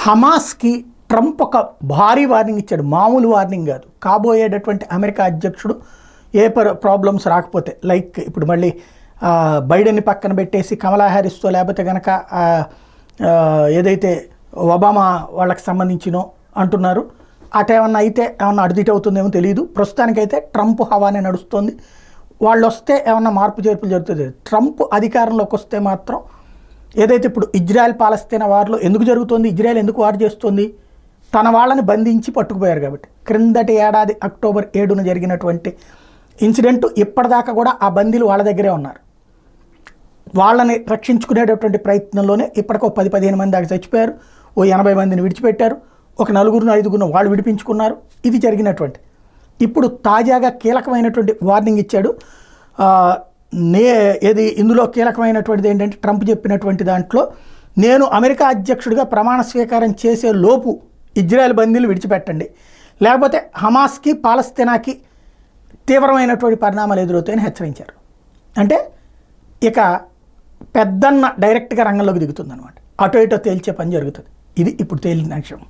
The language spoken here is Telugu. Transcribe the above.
హమాస్కి ట్రంప్ ఒక భారీ వార్నింగ్ ఇచ్చాడు. మామూలు వార్నింగ్ కాదు. కాబోయేటటువంటి అమెరికా అధ్యక్షుడు ఏ ప్రాబ్లమ్స్ రాకపోతే, లైక్ ఇప్పుడు మళ్ళీ బైడెన్ని పక్కన పెట్టేసి కమలా హ్యారిస్తో లేకపోతే కనుక ఏదైతే ఒబామా వాళ్ళకి సంబంధించినో అంటున్నారు, అటేమన్నా అయితే ఏమన్నా అడిదిట్ అవుతుందేమో తెలియదు. ప్రస్తుతానికైతే ట్రంప్ హవానే నడుస్తుంది. వాళ్ళు వస్తే ఏమన్నా మార్పు చేర్పులు జరుగుతుంది. ట్రంప్ అధికారంలోకి వస్తే మాత్రం ఏదైతే ఇప్పుడు ఇజ్రాయెల్ పాలస్తీనా వార్లో ఎందుకు జరుగుతుంది, ఇజ్రాయెల్ ఎందుకు వార్ చేస్తుంది, తన వాళ్ళని బంధించి పట్టుకుపోయారు కాబట్టి. క్రిందటి ఏడాది అక్టోబర్ 7న జరిగినటువంటి ఇన్సిడెంట్ ఇప్పటిదాకా కూడా ఆ బందీలు వాళ్ళ దగ్గరే ఉన్నారు. వాళ్ళని రక్షించుకునేటటువంటి ప్రయత్నంలోనే ఇప్పటికో 10-15 మంది దాకా చచ్చిపోయారు. ఓ 80 మందిని విడిచిపెట్టారు. ఒక 4-5 వాళ్ళు విడిపించుకున్నారు. ఇది జరిగినటువంటి. ఇప్పుడు తాజాగా కీలకమైనటువంటి వార్నింగ్ ఇచ్చాడు. ఏది ఇందులో కీలకమైనటువంటిది ఏంటంటే, ట్రంప్ చెప్పినటువంటి దాంట్లో, నేను అమెరికా అధ్యక్షుడిగా ప్రమాణ స్వీకారం చేసే లోపు ఇజ్రాయెల్ బందీలు విడిచిపెట్టండి, లేకపోతే హమాస్కి పాలస్తీనాకి తీవ్రమైనటువంటి పరిణామాలు ఎదురవుతాయని హెచ్చరించారు. అంటే ఇక పెద్దన్న డైరెక్ట్గా రంగంలోకి దిగుతుందన్నమాట. అటో ఇటో తేల్చే పని జరుగుతుంది. ఇది ఇప్పుడు తేలిన అంశం.